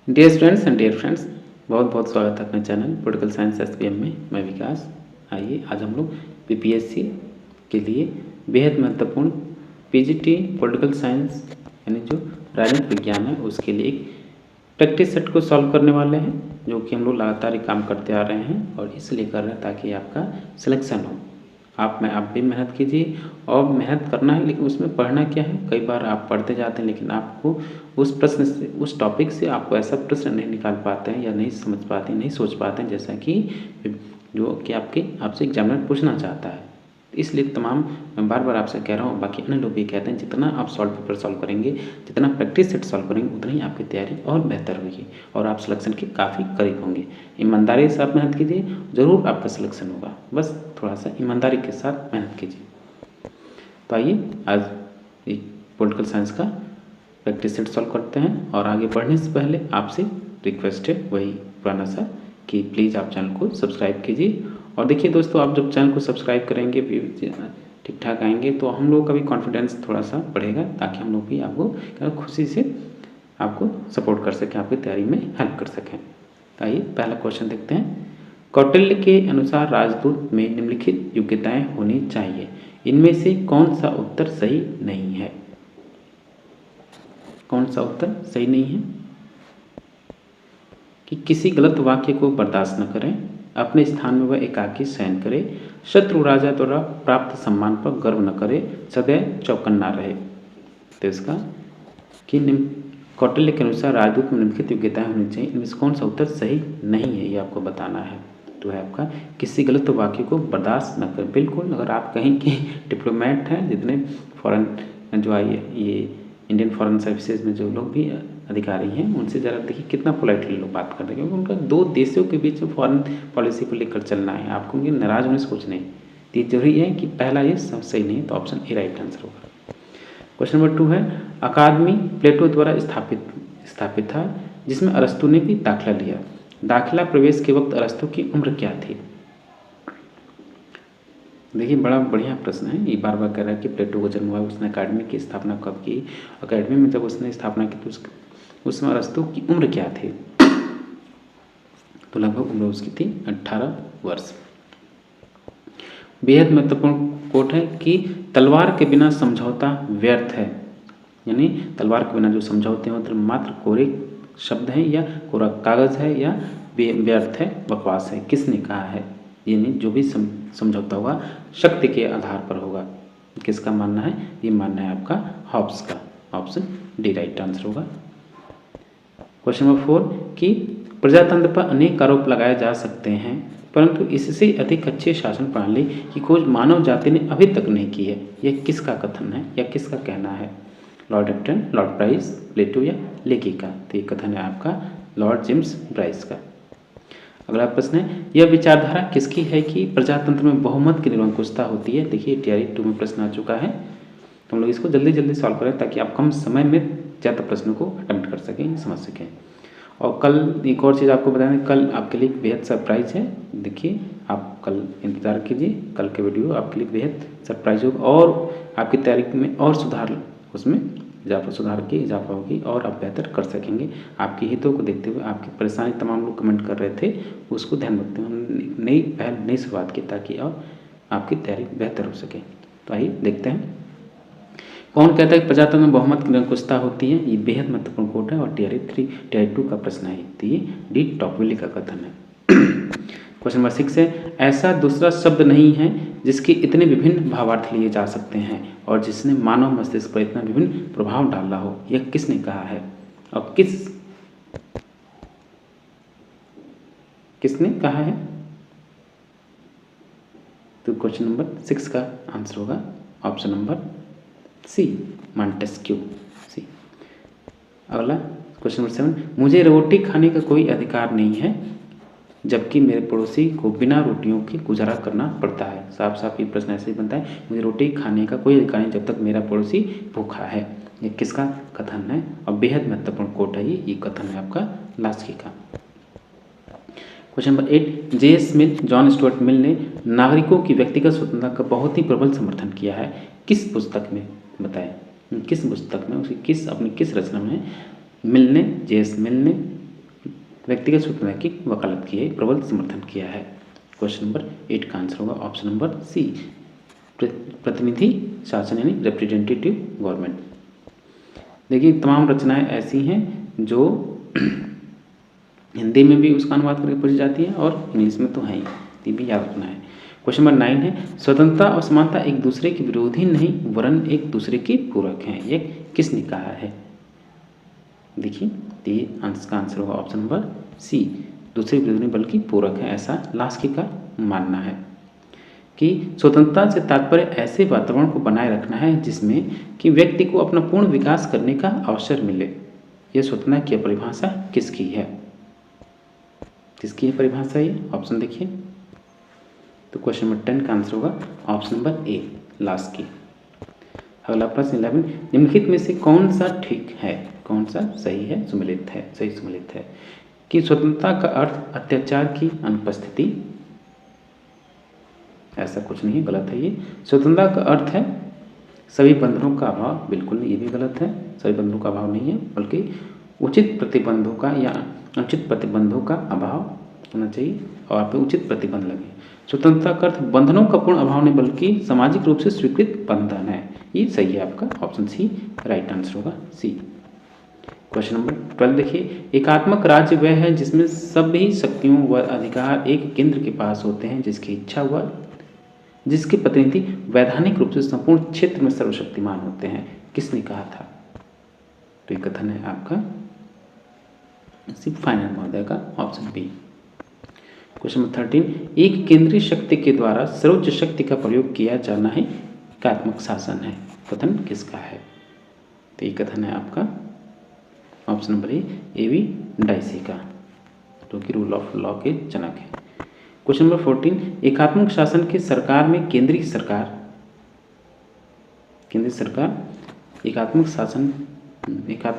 Dear students and dear friends, बहुत बहुत स्वागत है अपने चैनल पॉलिटिकल साइंस एसपीएम में। मैं विकास। आइए आज हम लोग पीपीएससी के लिए बेहद महत्वपूर्ण पीजीटी पॉलिटिकल साइंस यानी जो राजनीतिक विज्ञान है उसके लिए एक प्रैक्टिस सेट को सॉल्व करने वाले हैं, जो कि हम लोग लगातार काम करते आ रहे हैं और इसलिए कर रहे हैं ताकि आपका सिलेक्शन हो। आप भी मेहनत कीजिए और मेहनत करना है, लेकिन उसमें पढ़ना क्या है, कई बार आप पढ़ते जाते हैं लेकिन आपको उस प्रश्न से, उस टॉपिक से आपको ऐसा प्रश्न नहीं निकाल पाते हैं या नहीं समझ पाते हैं, नहीं सोच पाते हैं जैसा कि जो कि आपसे एग्जामिनर पूछना चाहता है। इसलिए मैं बार बार आपसे कह रहा हूँ, बाकी अन्य लोग भी कहते हैं, जितना आप पेपर सॉल्व करेंगे, जितना प्रैक्टिस सेट सॉल्व करेंगे, उतनी ही आपकी तैयारी और बेहतर होगी और आप सिलेक्शन के काफ़ी करीब होंगे। ईमानदारी से आप मेहनत कीजिए, ज़रूर आपका सिलेक्शन होगा। बस थोड़ा सा ईमानदारी के साथ मेहनत कीजिए। तो आइए आज एक पॉलिटिकल साइंस का प्रैक्टिस सेट सॉल्व करते हैं और आगे बढ़ने से पहले आपसे रिक्वेस्ट है वही पुराना सा कि प्लीज़ आप चैनल को सब्सक्राइब कीजिए। और देखिए दोस्तों, आप जब चैनल को सब्सक्राइब करेंगे, ठीक ठाक आएंगे, तो हम लोगों का भी कॉन्फिडेंस थोड़ा सा बढ़ेगा, ताकि हम लोग भी आपको खुशी से आपको सपोर्ट कर सकें, आपकी तैयारी में हेल्प कर सकें। तो आइए पहला क्वेश्चन देखते हैं। कौटिल्य के अनुसार राजदूत में निम्नलिखित योग्यताएं होनी चाहिए, इनमें से कौन सा उत्तर सही नहीं है? कौन सा उत्तर सही नहीं है? कि किसी गलत वाक्य को बर्दाश्त न करें, अपने स्थान में वह एकाकी शयन करे, शत्रु राजा द्वारा प्राप्त सम्मान पर गर्व न करे, सदैव चौकन्ना रहे। तो इसका कि कौटिल्य के अनुसार राजदूत में निम्नलिखित योग्यताएं होनी चाहिए, इनमें से कौन सा उत्तर सही नहीं है, ये आपको बताना है। तो है आपका किसी गलत वाक्य को बर्दाश्त न करें। बिल्कुल, अगर आप कहीं के डिप्लोमेट हैं, जितने फॉरेन जो आई ये इंडियन फॉरेन सर्विसेज में जो लोग भी अधिकारी हैं, उनसे ज़रा देखिए कितना पोलाइटली लोग बात करते हैं, क्योंकि उनका दो देशों के बीच में फॉरेन पॉलिसी को लेकर चलना है। आपको उनके नाराज होने से कुछ नहीं। तो ये जरूरी है कि पहला ये सब सही नहीं, तो ऑप्शन ए राइट आंसर होगा। क्वेश्चन नंबर 2 है, अकादमी प्लेटो द्वारा स्थापित था, जिसमें अरस्तु ने भी दाखिला लिया। दाखिला प्रवेश के वक्त अरस्तु की उम्र क्या थी? देखिए बड़ा बढ़िया प्रश्न है। ये बार बार कह रहा है कि प्लेटो को जन्म हुआ, उसने अकादमी की स्थापना कब की? अकादमी में जब उसने स्थापना की तो उस समय अरस्तु की उम्र क्या थी? तो लगभग उम्र उसकी थी 18 वर्ष। बेहद महत्वपूर्ण कोट है कि तलवार के बिना समझौता व्यर्थ है, यानी तलवार के बिना जो समझौते हैं मात्र कोरे शब्द हैं या कोरा कागज है या व्यर्थ है, बकवास है। किसने कहा है? यानी जो भी समझौता होगा शक्ति के आधार पर होगा। किसका मानना है? ये मानना है आपका हॉब्स का। ऑप्शन डी राइट आंसर होगा। क्वेश्चन नंबर 4 कि प्रजातंत्र पर अनेक आरोप लगाए जा सकते हैं, परंतु इससे अधिक अच्छे शासन प्रणाली की खोज मानव जाति ने अभी तक नहीं की है। यह किसका कथन है या किसका कहना है? लॉर्ड एप्टन, लॉर्ड ब्राइस, प्लेटो या लेकी का? तो ये कथन है आपका लॉर्ड जेम्स ब्राइस का। अगला प्रश्न है, यह विचारधारा किसकी है कि प्रजातंत्र में बहुमत की निरंकुशता होती है? देखिए टीआरई 2 में प्रश्न आ चुका है, तो हम लोग इसको जल्दी जल्दी सॉल्व करें ताकि आप कम समय में ज़्यादा प्रश्नों को अटेम्प्ट कर सकें, समझ सकें। और कल एक और चीज़ आपको बता दें, कल आपके लिए बेहद सरप्राइज है। देखिए आप कल इंतज़ार कीजिए, कल के वीडियो आपके लिए बेहद सरप्राइज होगा और आपकी तैयारी में और सुधार, उसमें इजाफा होगी और आप बेहतर कर सकेंगे। आपके हितों को देखते हुए, आपकी परेशानी तमाम लोग कमेंट कर रहे थे, उसको ध्यान रखते हुए नई शुरुआत की, ताकि और आपकी तैयारी बेहतर हो सके। तो आइए देखते हैं कौन कहता है कि प्रजातंत्र में बहुमत की निरंकुशता होती है। ये बेहद महत्वपूर्ण कोट है और टीआरई 2 का प्रश्न है। तो ये डी टॉकविली का कथन है। क्वेश्चन नंबर 6 है, ऐसा दूसरा शब्द नहीं है जिसके इतने विभिन्न भावार्थ लिए जा सकते हैं और जिसने मानव मस्तिष्क पर इतना विभिन्न प्रभाव डाला हो। यह किसने कहा है और किसने कहा है? तो क्वेश्चन नंबर 6 का आंसर होगा ऑप्शन नंबर सी, मॉन्टेस्क्यू, सी। अगला क्वेश्चन नंबर 7, मुझे रोटी खाने का कोई अधिकार नहीं है जबकि मेरे पड़ोसी को बिना रोटियों के गुजारा करना पड़ता है। साफ साफ ये प्रश्न ऐसे ही बनता है, मुझे रोटी खाने का कोई अधिकार नहीं जब तक मेरा पड़ोसी भूखा है। ये किसका कथन है? और बेहद महत्वपूर्ण कोट है ये कथन है आपका लास्की का। Question number 8, J S. Mill, John Stuart Mill ने नागरिकों की व्यक्तिगत स्वतंत्रता का बहुत ही प्रबल समर्थन किया है। किस पुस्तक में? बताएं किस पुस्तक में, उसकी अपनी किस रचना में जे.एस. मिल ने व्यक्तिगत स्वतंत्रता की वकालत की है, प्रबल समर्थन किया है। क्वेश्चन नंबर 8 का आंसर होगा ऑप्शन नंबर सी, प्रतिनिधि शासन यानी रिप्रेजेंटेटिव गवर्नमेंट। देखिए तमाम रचनाएं ऐसी हैं जो हिंदी में भी उसका अनुवाद करके पूछी जाती है और इंग्लिश में तो है ही, ये भी याद रखना है। क्वेश्चन नंबर 9 है, स्वतंत्रता और समानता एक दूसरे के विरोधी नहीं वरन एक दूसरे के पूरक हैं, ये किसने कहा है? देखिए ये आंसर का आंसर होगा ऑप्शन नंबर सी, दूसरे के विरोधी बल्कि पूरक है, ऐसा लास्की का मानना है कि स्वतंत्रता से तात्पर्य ऐसे वातावरण को बनाए रखना है जिसमें कि व्यक्ति को अपना पूर्ण विकास करने का अवसर मिले। यह स्वतंत्रता की परिभाषा किसकी है? किसकी है परिभाषा ये? ऑप्शन देखिए, तो क्वेश्चन नंबर 10 का आंसर होगा ऑप्शन नंबर ए, लास्की। अगला प्रश्न 11, निम्नलिखित में से कौन सा ठीक है, कौन सा सही है, सुमेलित है, सही सुमेलित है कि स्वतंत्रता का अर्थ अत्याचार की अनुपस्थिति? ऐसा कुछ नहीं है, गलत है ये। स्वतंत्रता का अर्थ है सभी बंधनों का अभाव? बिल्कुल नहीं, ये भी गलत है, सभी बंधनों का अभाव नहीं है, बल्कि उचित प्रतिबंधों का या अनुचित प्रतिबंधों का अभाव होना चाहिए और आप पे उचित प्रतिबंध लगे। स्वतंत्रता का अर्थ बंधनों का पूर्ण अभाव नहीं बल्कि सामाजिक रूप से स्वीकृत बंधन है, ये सही है आपका ऑप्शन सी, राइट आंसर होगा सी। क्वेश्चन नंबर 12 देखिए, एकात्मक राज्य वह है जिसमें सभी शक्तियों व अधिकार एक केंद्र के पास होते हैं, जिसकी इच्छा व जिसके प्रतिनिधि वैधानिक रूप से संपूर्ण क्षेत्र में सर्वशक्तिमान होते हैं, किसने कहा था? तो ये कथन है आपका फाइनल महोदय का ऑप्शन बी। क्वेश्चन नंबर 13, एक केंद्रीय शक्ति के द्वारा सर्वोच्च शक्ति का प्रयोग किया जाना है एकात्मक शासन है, कथन किसका है? तो ये कथन है आपका option number A V dicey का, जो कि रूल ऑफ लॉ के जनक है। क्वेश्चन नंबर 14, एकात्मक शासन के सरकार में केंद्रीय सरकार एकात्मक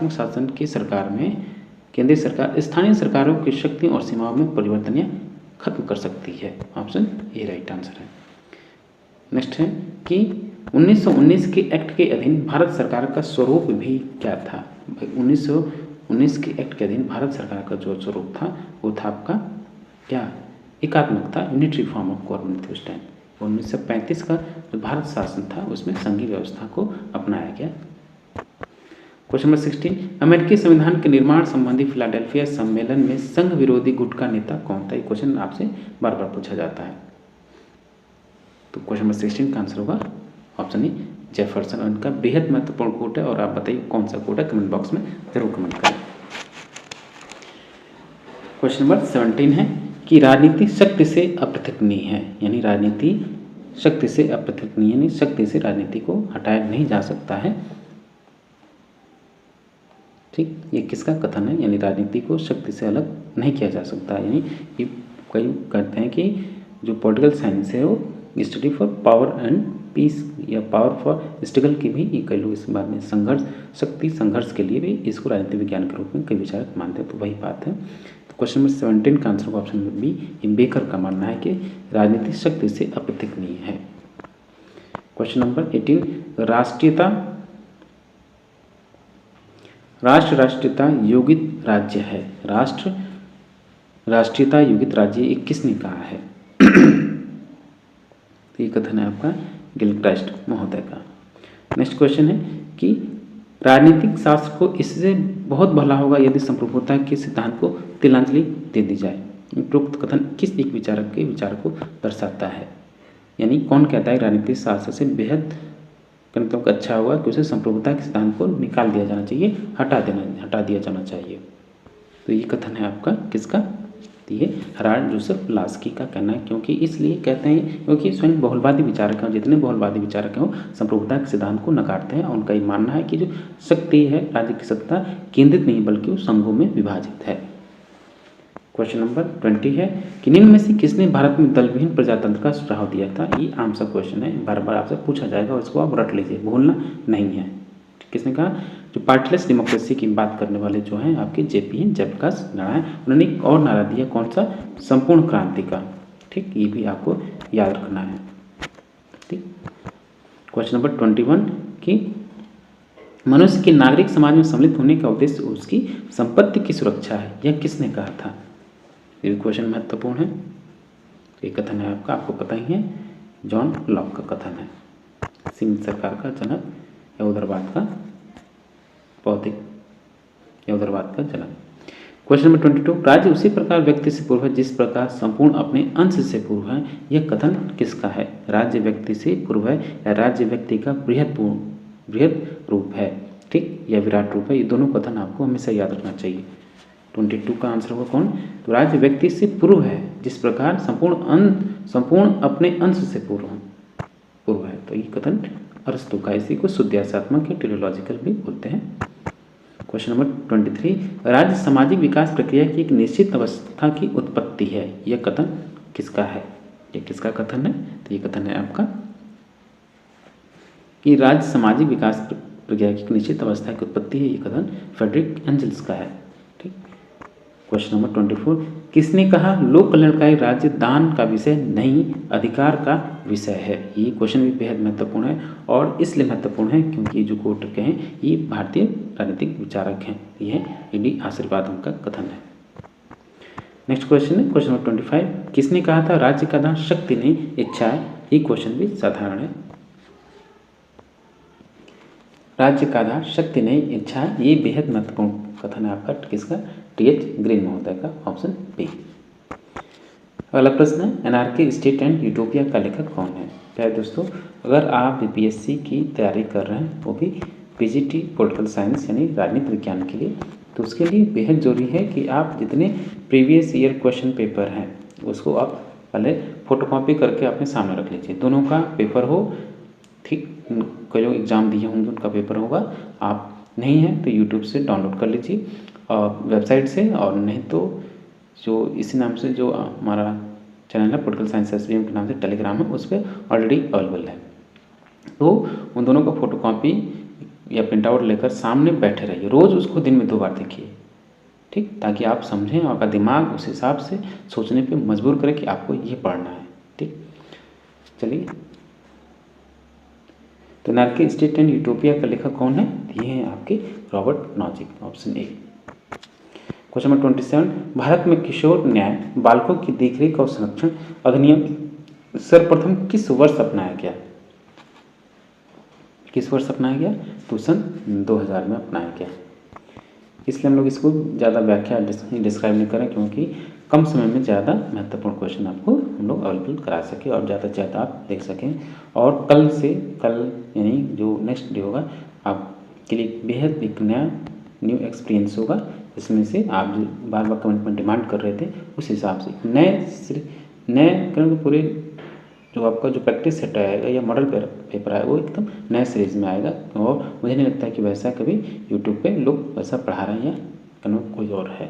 शासन की सरकार में केंद्रीय सरकार स्थानीय सरकारों की शक्तियों और सीमाओं में परिवर्तन या खत्म कर सकती है, ऑप्शन ए राइट आंसर है। नेक्स्ट है कि 1919 के एक्ट के अधीन भारत सरकार का स्वरूप भी क्या था? 1919 के एक्ट के अधीन भारत सरकार का जो स्वरूप था वो था आपका क्या? एकात्मक था, यूनिटरी फॉर्म ऑफ गवर्नमेंट थी उस टाइम। 1935 का जो भारत शासन था उसमें संघीय व्यवस्था को अपनाया गया। क्वेश्चन नंबर 16, अमेरिकी संविधान के निर्माण संबंधी फिलाडेल्फिया सम्मेलन में संघ विरोधी गुट का नेता कौन था? ये क्वेश्चन आपसे बार बार पूछा जाता है। तो क्वेश्चन नंबर 16 का आंसर होगा ऑप्शन ए, जेफरसन। उनका बेहद महत्वपूर्ण कोट है और आप बताइए कौन सा कोट है, कमेंट बॉक्स में जरूर कमेंट करें। क्वेश्चन नंबर 17 है कि राजनीति शक्ति से अपृथकनीय है, यानी राजनीति शक्ति से अपृथकनीय, यानी शक्ति से राजनीति को हटाया नहीं जा सकता है। ठीक, ये किसका कथन है? यानी राजनीति को शक्ति से अलग नहीं किया जा सकता। यानी ये कई कहते हैं कि जो पॉलिटिकल साइंस है वो study for power and peace या पावर फॉर स्ट्रगल की भी ये कई लोग इस बात में शक्ति संघर्ष के लिए भी इसको राजनीति विज्ञान के रूप में कई विचारक मानते हैं। तो वही बात है। तो क्वेश्चन नंबर 17 का आंसर होगा ऑप्शन नंबर बी, बेकर का मानना है कि राजनीति शक्ति से अपृथकनीय है। क्वेश्चन नंबर 18, राष्ट्रीयता योगित राज्य है, राष्ट्रीयता योगित राज्य ये किसने कहा है? तो ये कथन है आपका गिलक्राइस्ट महोदय का। नेक्स्ट क्वेश्चन है कि राजनीतिक शास्त्र को इससे बहुत भला होगा यदि संप्रभुता के सिद्धांत को तिलांजलि दे दी जाए। उपरोक्त कथन किस एक विचारक के विचार को दर्शाता है? यानी कौन कहता है राजनीतिक शास्त्र से बेहद मतलब अच्छा होगा कि उसे संप्रभुता के सिद्धांत को निकाल दिया जाना चाहिए, हटा दिया जाना चाहिए। तो ये कथन है आपका किसका? ये हराल्ड जोसेफ लास्की का कहना है। क्योंकि इसलिए कहते हैं क्योंकि स्वयं बहुलवादी विचारक हैं, जितने बहुलवादी विचारक हैं वो संप्रभुता के सिद्धांत को नकारते हैं और उनका ये मानना है कि जो शक्ति है, राज्य की सत्ता केंद्रित नहीं बल्कि वो संघों में विभाजित है। क्वेश्चन नंबर 20 है कि निम्न में से किसने भारत में दलविहीन प्रजातंत्र का सुझाव दिया था? ये आम सा क्वेश्चन है, बार बार आपसे पूछा जाएगा और इसको आप रट लीजिए, भूलना नहीं है। किसने कहा? जो पार्टीलेस डेमोक्रेसी की बात करने वाले जो हैं आपके जेपी हैं, जयप्रकाश नारायण। उन्होंने एक और नारा दिया, कौन सा? संपूर्ण क्रांति का। ठीक, ये भी आपको याद रखना है। ठीक, क्वेश्चन नंबर 21 कि मनुष्य के नागरिक समाज में सम्मिलित होने का उद्देश्य उसकी संपत्ति की सुरक्षा है, यह किसने कहा था? ये क्वेश्चन महत्वपूर्ण है। ये कथन है आपको पता ही है, जॉन लॉक का कथन है। सीमित सरकार का जनक या उदारवाद का बौद्धिक या उदारवाद का जनक। क्वेश्चन नंबर 22, राज्य उसी प्रकार व्यक्ति से पूर्व है जिस प्रकार संपूर्ण अपने अंश से पूर्व है, यह कथन किसका है? राज्य व्यक्ति से पूर्व है या राज्य व्यक्ति का बृहद रूप है, ठीक, या विराट रूप है? ये दोनों कथन आपको हमेशा याद रखना चाहिए। 22 का आंसर होगा कौन? तो राज्य व्यक्ति से पूर्व है जिस प्रकार संपूर्ण अपने अंश से पूर्व है। तो ये कथन अरस्तु का, इसी को शुद्ध्यासात्मक या टेलियोलॉजिकल भी बोलते हैं। क्वेश्चन नंबर 23, राज्य सामाजिक विकास प्रक्रिया की एक निश्चित अवस्था की उत्पत्ति है, यह कथन किसका है? ये किसका कथन है? तो ये कथन है आपका कि राज्य सामाजिक विकास प्रक्रिया की एक निश्चित अवस्था की उत्पत्ति है, ये कथन फ्रेडरिक एंजल्स का है, ठीक। क्वेश्चन नंबर 24, किसने कहा लोक कल्याणकारी राज्य दान का विषय नहीं अधिकार का विषय है? ये क्वेश्चन भी बेहद महत्वपूर्ण है और इसलिए महत्वपूर्ण है क्योंकि ये जो कोट के हैं ये भारतीय राजनीतिक विचारक हैं। यह ईडी आशीर्वाद उनका कथन है। नेक्स्ट क्वेश्चन है क्वेश्चन नंबर 25, किसने कहा था राज्य का दान शक्ति नहीं इच्छा है? ये क्वेश्चन भी साधारण है। राज्य का आधार शक्ति नहीं इच्छा, ये बेहद महत्वपूर्ण कथन है आपका किसका? टी.एच. ग्रीन महोदय का, ऑप्शन बी। अगला प्रश्न है एनार्की स्टेट एंड यूटोपिया का लेखक कौन है? प्यारे दोस्तों, अगर आप बीपीएससी की तैयारी कर रहे हैं वो भी पीजीटी पॉलिटिकल साइंस यानी राजनीति विज्ञान के लिए, तो उसके लिए बेहद ज़रूरी है कि आप जितने प्रीवियस ईयर क्वेश्चन पेपर हैं उसको आप पहले फोटोकॉपी करके अपने सामने रख लीजिए। दोनों का पेपर हो, ठीक, कोई जो एग्ज़ाम दिए होंगे उनका पेपर होगा। आप नहीं है तो यूट्यूब से डाउनलोड कर लीजिए वेबसाइट से, और नहीं तो जो इसी नाम से जो हमारा चैनल है पॉलिटिकल साइंस एसबीएम के नाम से टेलीग्राम है, उस पर ऑलरेडी अवेलेबल है। तो उन दोनों का फोटोकॉपी या प्रिंट आउट लेकर सामने बैठे रहिए, रोज़ उसको दिन में 2 बार देखिए, ठीक, ताकि आप समझें और आपका दिमाग उस हिसाब से सोचने पे मजबूर करे कि आपको ये पढ़ना है, ठीक। चलिए, तो एनार्की स्टेट एंड यूटोपिया का लेखक कौन है? ये हैं आपके Robert Nozick, option A. Question number 27, Bharat में किशोर न्याय बालकों की देखरेख और संरक्षण अधिनियम सर्वप्रथम किस वर्ष अपनाया गया? किस वर्ष अपनाया गया? तो सन 2000 में अपनाया गया। इसलिए हम लोग इसको ज़्यादा व्याख्या डिस्क्राइब नहीं करें क्योंकि कम समय में ज़्यादा महत्वपूर्ण क्वेश्चन आपको हम लोग अवेलेबल करा सकें और ज़्यादा से ज़्यादा आप देख सकें। और कल यानी जो नेक्स्ट डे होगा आपके लिए बेहद एक नया न्यू एक्सपीरियंस होगा, इसमें से आप जो बार बार कमेंट में डिमांड कर रहे थे उस हिसाब से नए पूरे जो आपका जो प्रैक्टिस सेट आएगा या मॉडल पेपर आएगा वो एकदम नए सीरीज़ में आएगा। और मुझे नहीं लगता है कि वैसा कभी यूट्यूब पे लोग वैसा पढ़ा रहे हैं या कहीं कोई और है,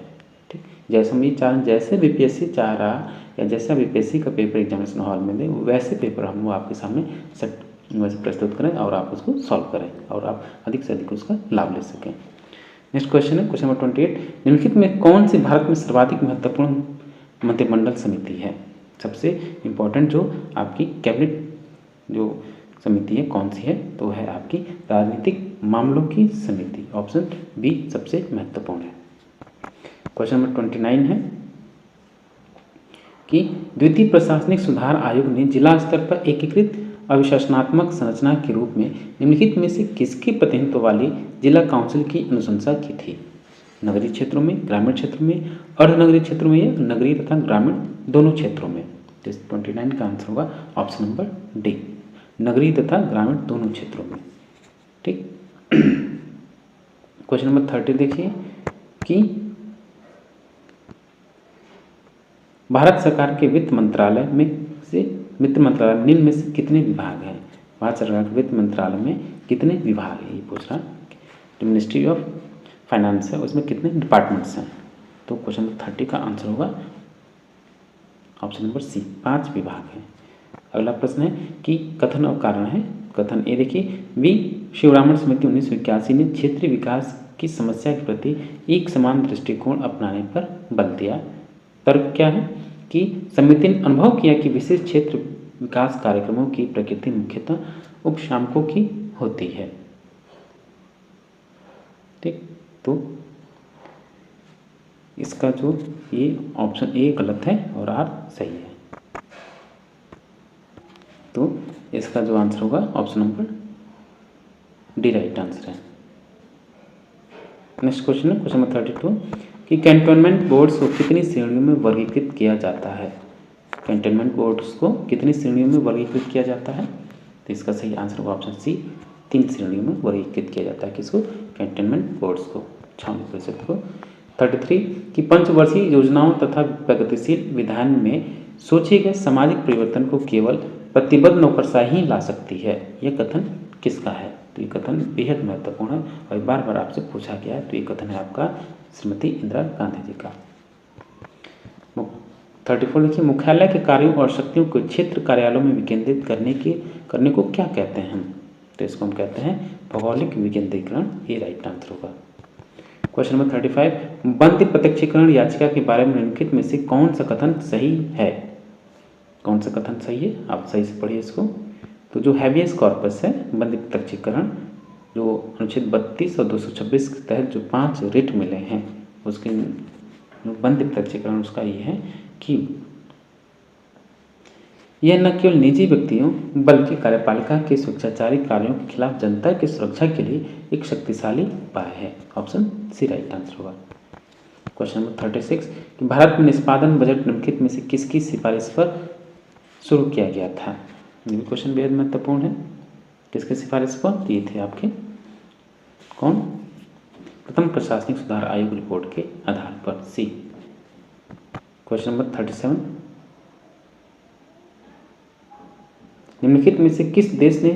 ठीक। जैसे हम ये जैसे बीपीएससी चाह रहा या जैसा बीपीएससी का पेपर एग्जामिनेशन हॉल में दे वैसे पेपर हम वो आपके सामने सेट वैसे प्रस्तुत करें और आप उसको सॉल्व करें और आप अधिक से अधिक उसका लाभ ले सकें। नेक्स्ट क्वेश्चन है क्वेश्चन नंबर 28, निम्नलिखित में कौन सी भारत में सर्वाधिक महत्वपूर्ण मंत्रिमंडल समिति है? सबसे इम्पोर्टेंट जो आपकी कैबिनेट जो समिति है कौन सी है? तो है आपकी राजनीतिक मामलों की समिति, ऑप्शन बी सबसे महत्वपूर्ण है। क्वेश्चन नंबर 29 है कि द्वितीय प्रशासनिक सुधार आयोग ने जिला स्तर पर एकीकृत अभिशासनात्मक संरचना के रूप में निम्नलिखित में से किसके प्रतिनिधित्व वाली जिला काउंसिल की अनुशंसा की थी? नगरीय क्षेत्रों में, ग्रामीण क्षेत्र में, अर्धनगरीय क्षेत्रों में या नगरीय तथा ग्रामीण दोनों क्षेत्रों में? तो 29 का आंसर होगा ऑप्शन नंबर डी, नगरीय तथा ग्रामीण दोनों क्षेत्रों में, ठीक। क्वेश्चन नंबर 30 देखिए कि भारत सरकार के वित्त मंत्रालय निम्न में से कितने विभाग हैं? भारत सरकार के वित्त मंत्रालय में कितने विभाग है ये पूछ रहा। जो मिनिस्ट्री ऑफ फाइनेंस है उसमें कितने डिपार्टमेंट्स हैं? तो क्वेश्चन नंबर 30 का आंसर होगा ऑप्शन नंबर सी, 5 विभाग हैं। अगला प्रश्न है कि कथन और कारण है। कथन ए देखिए, वी शिवरामन समिति 1981 ने क्षेत्रीय विकास की समस्या के प्रति एक समान दृष्टिकोण अपनाने पर बल दिया। तर्क क्या है कि समिति ने अनुभव किया कि विशेष क्षेत्र विकास कार्यक्रमों की प्रकृति मुख्यतः उपशामकों की होती है। ठीक, तो इसका जो ये ऑप्शन ए गलत है और आर सही है। तो इसका जो आंसर होगा option number D right answer है। नेक्स्ट क्वेश्चन है क्वेश्चन नंबर 32 कि कैंटोनमेंट बोर्ड्स को कितनी श्रेणियों में वर्गीकृत किया जाता है। कैंटोनमेंट बोर्ड्स को कितनी श्रेणियों में वर्गीकृत किया जाता है, तो इसका सही आंसर होगा ऑप्शन सी, 3 श्रेणियों में वर्गीकृत किया जाता है। किसको? कैंटोनमेंट बोर्ड्स को, 96% को। 33 कि पंचवर्षीय योजनाओं तथा प्रगतिशील विधान में सोचे गए सामाजिक परिवर्तन को केवल प्रतिबद्ध नौकरशाही ही ला सकती है, यह कथन किसका है? तो ये कथन बेहद महत्वपूर्ण है और बार बार आपसे पूछा गया है। तो ये कथन है आपका श्रीमती इंदिरा गांधी जी का। 34 लिखिए मुख्यालय के कार्यों और शक्तियों को क्षेत्र कार्यालयों में विकेंद्रित करने को क्या कहते हैं? तो इसको हम कहते हैं भौगोलिक विकेंद्रीकरण। ये राइट आंसर होगा। क्वेश्चन नंबर 35 बंद प्रत्यक्षीकरण याचिका के बारे में निम्नलिखित में से कौन सा कथन सही है? कौन सा कथन सही है? आप सही से पढ़िए इसको। तो जो हैबियस कॉर्पस है बंद प्रत्यक्षीकरण, जो अनुच्छेद 32 और 226 के तहत जो 5 रिट मिले हैं, उसके बंद प्रत्यक्षीकरण उसका ये है कि यह न केवल निजी व्यक्तियों बल्कि कार्यपालिका के स्वेच्छाचारी कार्यों के खिलाफ जनता की सुरक्षा के लिए एक शक्तिशाली उपाय है। ऑप्शन सी राइट आंसर होगा। क्वेश्चन नंबर 36 कि भारत में निष्पादन बजट निम्नलिखित में से किसकी सिफारिश पर शुरू किया गया था? ये भी क्वेश्चन बेहद महत्वपूर्ण है। किसके सिफारिश पर? ये थे आपके कौन? प्रथम प्रशासनिक सुधार आयोग रिपोर्ट के आधार पर, सी। क्वेश्चन नंबर 37 निम्नलिखित में से किस देश ने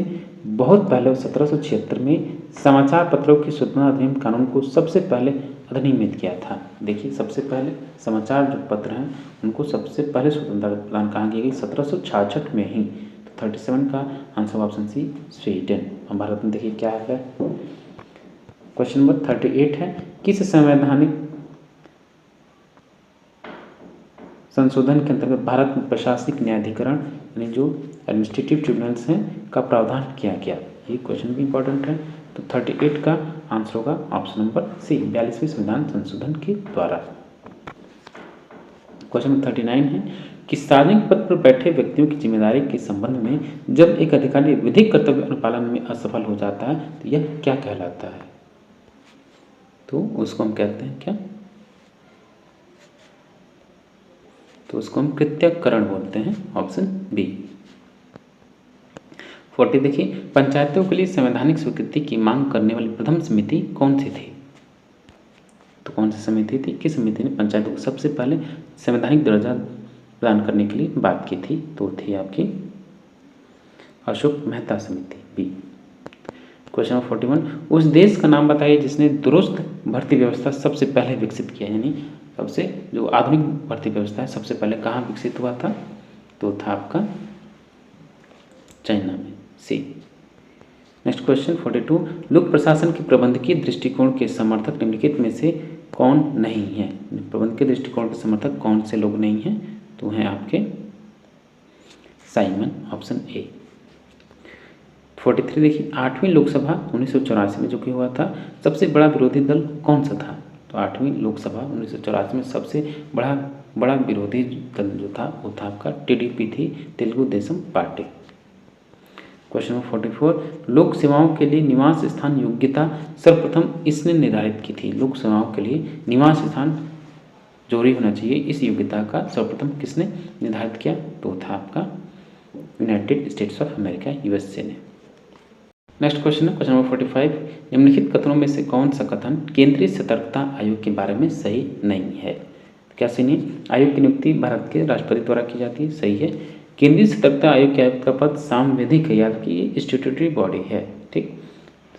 बहुत पहले 1776 में समाचार पत्रों के स्वतंत्रता अधिनियम कानून को सबसे पहले अधिनियमित किया था? देखिए सबसे पहले समाचार जो पत्र हैं उनको सबसे पहले स्वतंत्रता प्रदान कहाँ की गई? 1766 में ही। तो 37 का आंसर ऑप्शन सी स्वीडन। और भारत में देखिए क्या है। क्वेश्चन नंबर 38 है किस संवैधानिक संशोधन के अंतर्गत भारत में प्रशासनिक न्यायाधिकरण यानी जो एडमिनिस्ट्रेटिव ट्रिब्यूनल्स हैं का प्रावधान किया गया? ये क्वेश्चन भी इंपॉर्टेंट है। तो 38 का आंसर होगा ऑप्शन नंबर सी, 42वें संविधान संशोधन के द्वारा। क्वेश्चन नंबर 39 है कि सार्वजनिक पद पर बैठे व्यक्तियों की जिम्मेदारी के संबंध में जब एक अधिकारी विधिक कर्तव्य अनुपालन में असफल हो जाता है तो यह क्या कहलाता है? तो उसको हम कहते हैं क्या? तो उसको हम कृत्यकरण बोलते हैं। Option B. 40 देखिए पंचायतों के लिए संवैधानिक स्वीकृति की मांग करने वाली प्रथम समिति कौन सी थी? तो कौन सी समिति थी? किस समिति ने पंचायतों को सबसे पहले संवैधानिक दर्जा प्रदान करने के लिए बात की थी? तो थी आपकी अशोक मेहता समिति, बी। क्वेश्चन नंबर 41 उस देश का नाम बताइए जिसने दुरुस्त भर्ती व्यवस्था सबसे पहले विकसित किया, यानी सबसे जो आधुनिक भर्ती व्यवस्था है सबसे पहले कहाँ विकसित हुआ था? तो था आपका चाइना में, सी। नेक्स्ट क्वेश्चन 42 लोक प्रशासन के प्रबंधकीय दृष्टिकोण के समर्थक निम्नलिखित में से कौन नहीं है? प्रबंधकीय दृष्टिकोण के समर्थक कौन से लोग नहीं हैं? तो हैं आपके साइमन, ऑप्शन ए। 43 देखिए 8वीं लोकसभा 1984 में जो कि हुआ था सबसे बड़ा विरोधी दल कौन सा था? तो 8वीं लोकसभा 1984 में सबसे बड़ा विरोधी दल जो था वो था आपका टीडीपी थी, Telugu Desam party. Question number 44 लोक सेवाओं के लिए निवास स्थान योग्यता सर्वप्रथम इसने निर्धारित की थी? लोक सेवाओं के लिए निवास स्थान जरूरी होना चाहिए, इस योग्यता का सर्वप्रथम किसने निर्धारित किया? तो था आपका United states of America, USA ने। नेक्स्ट क्वेश्चन है क्वेश्चन नंबर 45 निम्नलिखित कथनों में से कौन सा कथन केंद्रीय सतर्कता आयोग के बारे में सही नहीं है? क्या सही नहीं? आयोग की नियुक्ति भारत के राष्ट्रपति द्वारा की जाती है, सही है। केंद्रीय सतर्कता आयोग के आयुक्त का पद सांविधिक है, याद कि ये स्टैट्यूटरी बॉडी है, ठीक,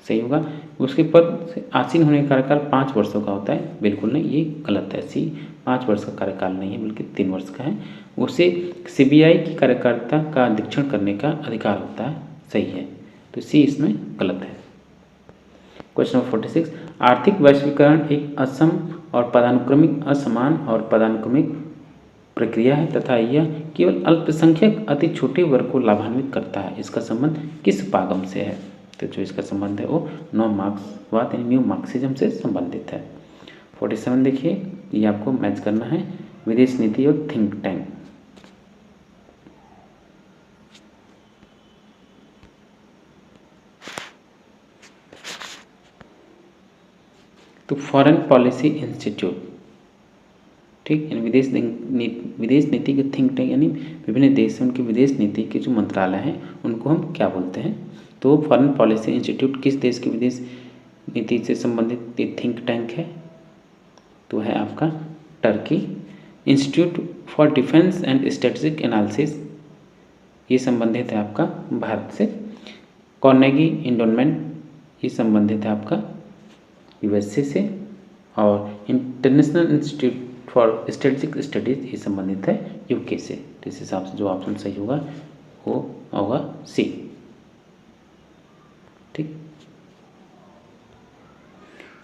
सही होगा। उसके पद से आसीन होने का कार्यकाल 5 वर्षों का होता है, बिल्कुल नहीं, ये गलत है। सी 5 वर्ष का कार्यकाल नहीं है बल्कि 3 वर्ष का है। उसे सीबीआई की कार्यकारिता का अधीक्षण करने का अधिकार होता है, सही है। तो सी इसमें गलत है। क्वेश्चन नंबर 46 आर्थिक वैश्वीकरण एक असम और पदानुक्रमिक असमान और पदानुक्रमिक प्रक्रिया है तथा यह केवल अल्पसंख्यक अति छोटे वर्ग को लाभान्वित करता है। इसका संबंध किस उपागम से है? तो जो इसका संबंध है वो नो मार्क्सवाद यानी न्यू मार्क्सिज्म से संबंधित है। 47 देखिए, ये आपको मैच करना है विदेश नीति और थिंक टैंक। तो फॉरेन पॉलिसी इंस्टीट्यूट, ठीक, यानी विदेश नीति के थिंक टैंक यानी विभिन्न देशों की विदेश नीति के जो मंत्रालय हैं उनको हम क्या बोलते हैं? तो फॉरेन पॉलिसी इंस्टीट्यूट किस देश की विदेश नीति से संबंधित एक थिंक टैंक है? तो है आपका Turkey. Institute for defence and strategic analysis, ये संबंधित है आपका भारत से। कार्नेगी एंडोमेंट, ये संबंधित है आपका यूएसए से। और international institute for strategic studies, ये संबंधित है यूके से। तो इस हिसाब से जो ऑप्शन सही होगा वो होगा सी, ठीक।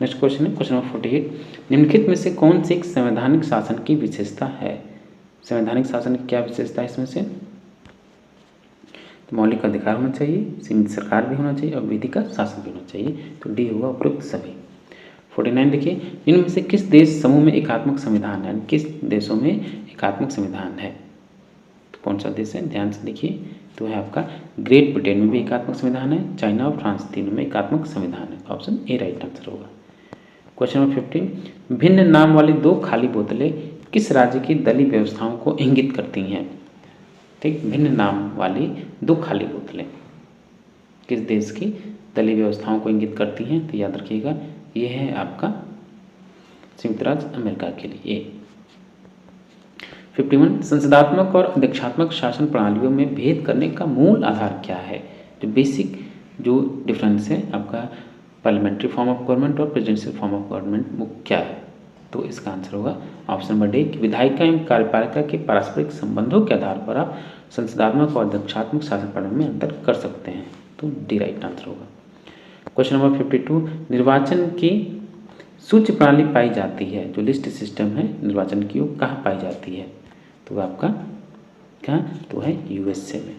नेक्स्ट क्वेश्चन है क्वेश्चन नंबर 48, निम्नलिखित में से कौन सी एक संवैधानिक शासन की विशेषता है? संवैधानिक शासन की क्या विशेषता है इसमें से? तो मौलिक अधिकार होना चाहिए, सीमित सरकार भी होना चाहिए और विधि का शासन भी होना चाहिए। तो डी होगा उपयुक्त सभी। 49 देखिए, इनमें से किस देश समूह में एकात्मक संविधान है? किस देशों में एकात्मक संविधान है? तो कौन सा देश है? ध्यान से देखिए, तो है आपका ग्रेट ब्रिटेन में भी एकात्मक संविधान है, चाइना और फ्रांस तीनों में एकात्मक संविधान है। ऑप्शन ए राइट आंसर होगा। क्वेश्चन नंबर 15, भिन्न नाम वाली दो खाली बोतलें किस राज्य की दलीय व्यवस्थाओं को इंगित करती हैं? ठीक, भिन्न नाम वाली दो खाली बोतलें किस देश की दलीय व्यवस्थाओं को इंगित करती हैं? तो याद रखिएगा, ये है आपका संयुक्त राज्य अमेरिका के लिए। 51, संसदात्मक और अध्यक्षात्मक शासन प्रणालियों में भेद करने का मूल आधार क्या है? जो बेसिक जो डिफरेंस है आपका पार्लियामेंट्री फॉर्म ऑफ गवर्नमेंट और प्रेसिडेंशियल फॉर्म ऑफ गवर्नमेंट, वो क्या है? तो इसका आंसर होगा ऑप्शन नंबर डी कि विधायिका एवं कार्यपालिका के पारस्परिक संबंधों के आधार पर आप संसदात्मक और अध्यक्षात्मक शासन प्रणाली में अंतर कर सकते हैं। तो डी राइट आंसर होगा। क्वेश्चन नंबर 52, निर्वाचन की सूची प्रणाली पाई जाती है, जो लिस्ट सिस्टम है निर्वाचन की, वो कहाँ पाई जाती है? तो आपका कहाँ? तो है यूएसए में।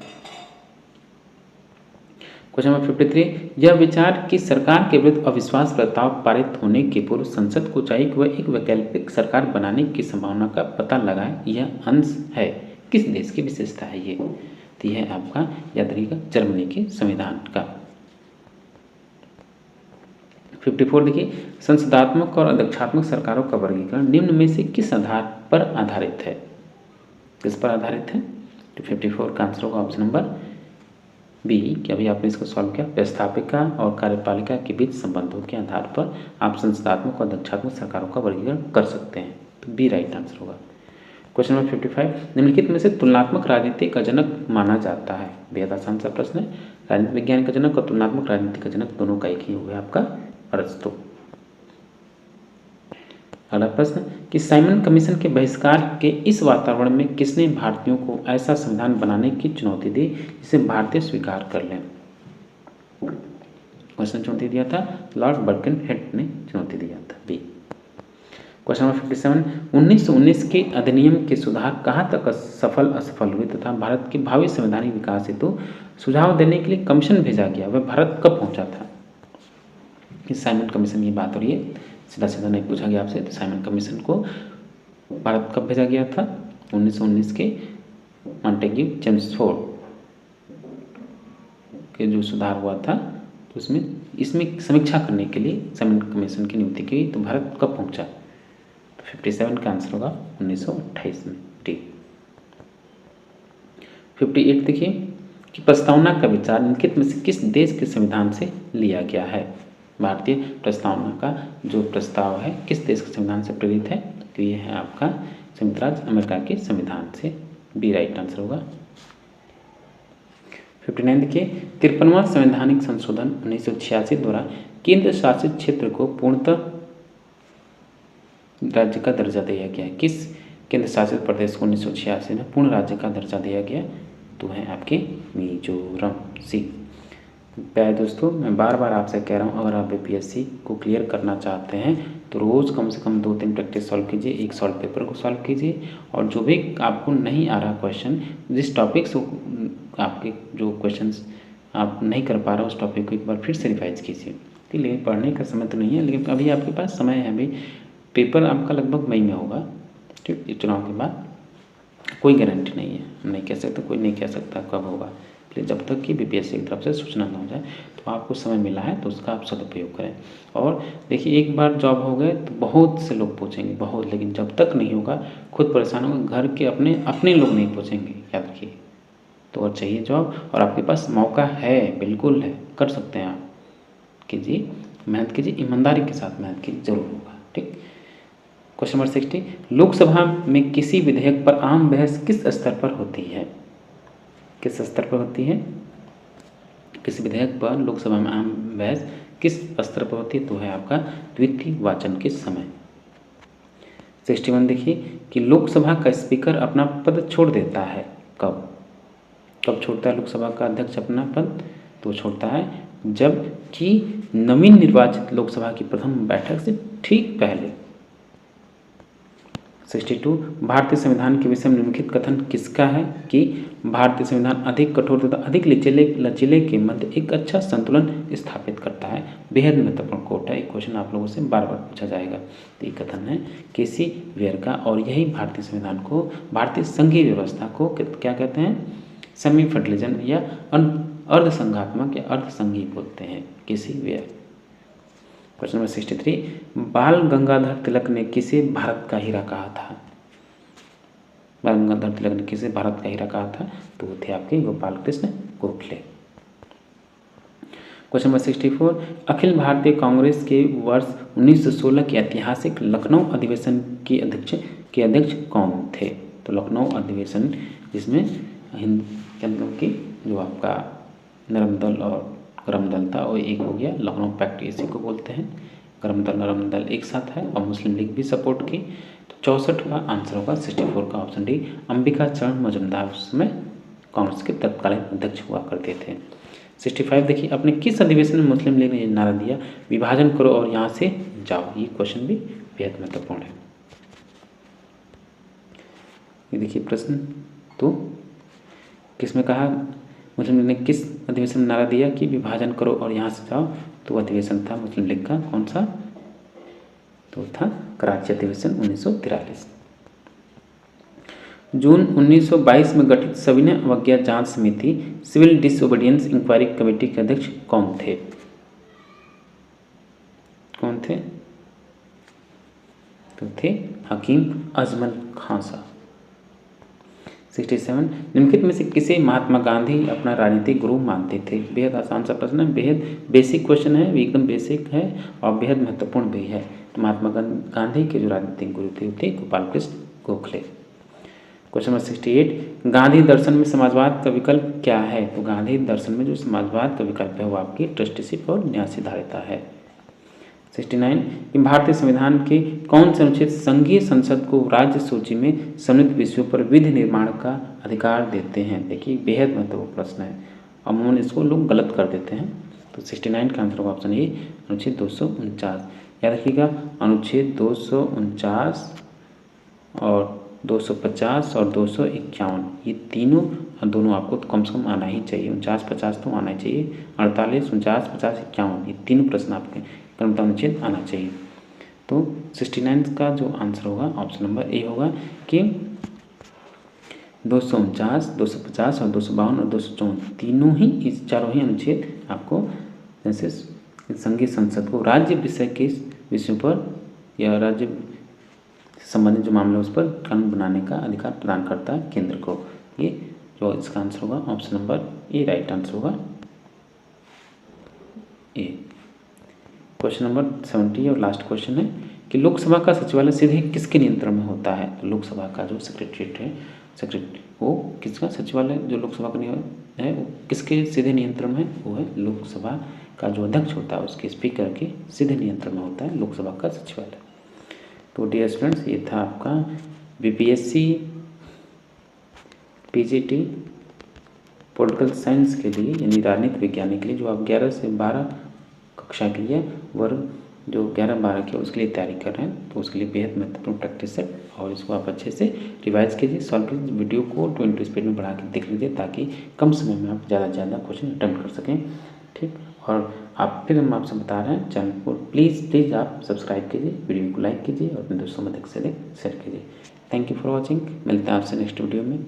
क्वेश्चन नंबर 53, यह विचार कि सरकार के विरुद्ध अविश्वास प्रस्ताव पारित होने के पूर्व संसद को चाहिए कि वह एक वैकल्पिक सरकार बनाने की संभावना का पता लगाए, यह अंश है किस देश की विशेषता है ये? तो यह आपका याद रखिएगा जर्मनी के संविधान का। 54 देखिए, संसदात्मक और अध्यक्षात्मक सरकारों का वर्गीकरण निम्न में से किस आधार पर आधारित है? किस पर आधारित है? तो 54 का आंसर होगा ऑप्शन नंबर बी कि अभी आपने इसको सॉल्व किया, व्यवस्थापिका और कार्यपालिका के बीच संबंधों के आधार पर आप संसदात्मक और अध्यक्षात्मक सरकारों का वर्गीकरण कर सकते हैं। तो बी राइट आंसर होगा। क्वेश्चन नंबर 55, निम्नलिखित में से तुलनात्मक राजनीति का जनक माना जाता है? बेहद आसान सा प्रश्न है। राजनीति विज्ञान का जनक और तुलनात्मक राजनीति का जनक दोनों का एक ही होगा आपका अरस्तु। अगला प्रश्न कि साइमन कमीशन के बहिष्कार के इस वातावरण में किसने भारतीयों को ऐसा संविधान बनाने की चुनौती दी जिसे भारतीय स्वीकार कर लें? क्वेश्चन चुनौती दिया था लॉर्ड बर्किनहेड ने चुनौती दिया था, बी। क्वेश्चन नंबर 57, 1919 के अधिनियम के सुधार कहाँ तक सफल असफल हुए तथा भारत के भावी संवैधानिक विकास हेतु सुझाव देने के लिए कमीशन भेजा गया, वह भारत कब पहुंचा था? इस साइमन कमीशन की बात हो रही है, सीधा सीधा नहीं पूछा गया आपसे। तो साइमन कमीशन को भारत कब भेजा गया था? 1919 के मॉन्टेग्यू चेम्सफोर्ड के जो सुधार हुआ था, तो इसमें समीक्षा करने के लिए साइमन कमीशन की नियुक्ति की। तो भारत कब पहुंचा? तो 57 का आंसर होगा 1928 में, डी। 58 देखिए कि प्रस्तावना का विचार निम्नलिखित में से किस देश के संविधान से लिया गया है? भारतीय प्रस्तावना का जो प्रस्ताव है किस देश के संविधान से प्रेरित है? तो ये है आपका संयुक्त राज्य अमेरिका के संविधान से, बी राइट आंसर होगा। 59 देखिए 53वां संवैधानिक संशोधन 1986 द्वारा केंद्र शासित क्षेत्र को पूर्णतः राज्य का दर्जा दिया गया है। किस केंद्र शासित प्रदेश को 1986 में पूर्ण राज्य का दर्जा दिया गया? तो है आपके मिजोरम, सी। प्यारे दोस्तों, मैं बार बार आपसे कह रहा हूँ, अगर आप बीपीएससी को क्लियर करना चाहते हैं तो रोज़ कम से कम 2-3 प्रैक्टिस सॉल्व कीजिए, एक सॉल्व पेपर को सॉल्व कीजिए, और जो भी आपको नहीं आ रहा क्वेश्चन, जिस टॉपिक से आपके जो क्वेश्चंस आप नहीं कर पा रहे हो उस टॉपिक को एक बार फिर से रिवाइज कीजिए। ठीक, लेकिन पढ़ने का समय तो नहीं है, लेकिन अभी आपके पास समय है। अभी पेपर आपका लगभग मई में होगा। ठीक, ये चुनाव के बाद कोई गारंटी नहीं है, हम नहीं कह सकते, कोई नहीं कह सकता कब होगा। इसलिए जब तक कि बीपीएससी की तरफ से सूचना न हो जाए तो आपको समय मिला है तो उसका आप सदुपयोग करें। और देखिए, एक बार जॉब हो गए तो बहुत से लोग पूछेंगे, बहुत, लेकिन जब तक नहीं होगा खुद परेशान होगा, घर के अपने लोग नहीं पूछेंगे, याद रखिए। तो और चाहिए जॉब और आपके पास मौका है, बिल्कुल है, कर सकते हैं आप। कीजिए, मेहनत कीजिए, ईमानदारी के साथ मेहनत कीजिए, जरूर होगा। ठीक, क्वेश्चन नंबर 60, लोकसभा में किसी विधेयक पर आम बहस किस स्तर पर होती है? किस स्तर पर होती है? किसी विधेयक पर लोकसभा में आम बहस किस स्तर पर होती है? तो है आपका द्वितीय वाचन के समय। 61 देखिए कि लोकसभा का स्पीकर अपना पद छोड़ देता है कब? कब छोड़ता है लोकसभा का अध्यक्ष अपना पद? तो छोड़ता है जब कि नवीन निर्वाचित लोकसभा की प्रथम बैठक से ठीक पहले। 62, भारतीय संविधान के विषय में निम्नलिखित कथन किसका है? कि भारतीय संविधान अधिक कठोर तथा अधिक लचीले के मध्य एक अच्छा संतुलन स्थापित करता है। बेहद महत्वपूर्ण कोट है, एक क्वेश्चन आप लोगों से बार बार पूछा जाएगा। तो ये कथन है केसी वेयर का, और यही भारतीय संविधान को, भारतीय संघीय व्यवस्था को क्या कहते हैं? सेमी फेडरलिज्म या अर्धसंघात्मक या अर्धसंघीय बोलते हैं, केसी वेयर। क्वेश्चन नंबर 63, बाल गंगाधर तिलक ने किसे भारत का हीरा कहा था? बाल गंगाधर तिलक ने किसे भारत का हीरा कहा था? तो वो थे आपके गोपाल कृष्ण गोखले। क्वेश्चन नंबर 64, अखिल भारतीय कांग्रेस के वर्ष 1916 के ऐतिहासिक लखनऊ अधिवेशन के अध्यक्ष कौन थे? तो लखनऊ अधिवेशन जिसमें की जो आपका नरम दल और गरम दल था वो एक हो गया, लखनऊ पैक्ट इसी को बोलते हैं। गरम दल नरम दल एक साथ है और मुस्लिम लीग भी सपोर्ट की। तो 64 का आंसर होगा 64 का ऑप्शन डी। अंबिका चरण मजुमदार उसमें कांग्रेस के तत्कालीन अध्यक्ष हुआ करते थे। 65 देखिए, अपने किस अधिवेशन में मुस्लिम लीग ने नारा दिया विभाजन करो और यहाँ से जाओ? ये क्वेश्चन भी बेहद महत्वपूर्ण है। ये देखिए प्रश्न, तो किसमें कहा मुस्लिम लीग ने किस अधिवेशन में नारा दिया कि विभाजन करो और यहाँ से जाओ? तो अधिवेशन था मुस्लिम लीग का कौन सा? तो था कराची अधिवेशन 1943। जून 1922 में गठित सविनय अवज्ञा जांच समिति सिविल डिसओबीडियंस इंक्वायरी कमेटी के अध्यक्ष कौन थे? कौन थे? तो थे हकीम अजमल खां साहब। 67, निम्नलिखित में से किसे महात्मा गांधी अपना राजनीतिक गुरु मानते थे? बेहद आसान सा प्रश्न है, बेहद बेसिक क्वेश्चन है, एकदम बेसिक है और बेहद महत्वपूर्ण भी है। तो महात्मा गांधी के जो राजनीतिक गुरु थे गोपाल कृष्ण गोखले। क्वेश्चन नंबर 68, गांधी दर्शन में समाजवाद का विकल्प क्या है? तो गांधी दर्शन में जो समाजवाद का विकल्प है वो आपकी ट्रस्टीशिप और न्यायसिद्धारिता है। 69, कि भारतीय संविधान के कौन से अनुच्छेद संघीय संसद को राज्य सूची में सम्मिलित विषयों पर विधि निर्माण का अधिकार देते हैं? देखिए बेहद महत्वपूर्ण प्रश्न है, अमूमन इसको लोग गलत कर देते हैं। तो 69 का आंसर होगा ऑप्शन ए अनुच्छेद 249। याद रखिएगा अनुच्छेद 249 और 250 और 251 ये तीनों दोनों आपको तो कम से कम आना ही चाहिए। 49-50 तो आना ही चाहिए, 48, 49, 50, 51 ये तीनों प्रश्न आपके कर्मता अनुच्छेद आना चाहिए। तो 69 का जो आंसर होगा ऑप्शन नंबर ए होगा कि 249, 250 और 252 और 254 तीनों ही, इस चारों ही अनुच्छेद आपको जैसे संघीय संसद को राज्य विषय के विषयों पर या राज्य संबंधित जो मामले उस पर कानून बनाने का अधिकार प्रदान करता है केंद्र को। ये जो इसका आंसर होगा option number A right answer होगा ए। क्वेश्चन नंबर 70 और लास्ट क्वेश्चन है कि लोकसभा का सचिवालय सीधे किसके नियंत्रण में होता है? तो लोकसभा का जो सेक्रेटरीट है वो किसका सचिवालय जो लोकसभा का है वो किसके सीधे नियंत्रण में? वो है लोकसभा का जो अध्यक्ष होता है उसके स्पीकर के सीधे नियंत्रण में होता है लोकसभा का सचिवालय। तो डियर स्टूडेंट्स ये था आपका बीपीएससी पीजीटी पॉलिटिकल साइंस के लिए यानी राजनीति विज्ञान के लिए जो आप 11 से 12 कक्षा के लिए वर्ग जो 11-12 के उसके लिए तैयारी कर रहे हैं तो उसके लिए बेहद महत्वपूर्ण प्रैक्टिस सेट और इसको आप अच्छे से रिवाइज कीजिए, सॉल्व कीजिए। वीडियो को 20 स्पीड में बढ़ा के देख लीजिए ताकि कम समय में आप ज़्यादा से ज़्यादा क्वेश्चन अटेम्प्ट कर सकें। ठीक, और आप फिर हम आपसे बता रहे हैं, चैनल को प्लीज़ आप सब्सक्राइब कीजिए, वीडियो को लाइक कीजिए और अपने दोस्तों में शेयर कीजिए। Thank you for watching. मिलते हैं आपसे नेक्स्ट वीडियो में।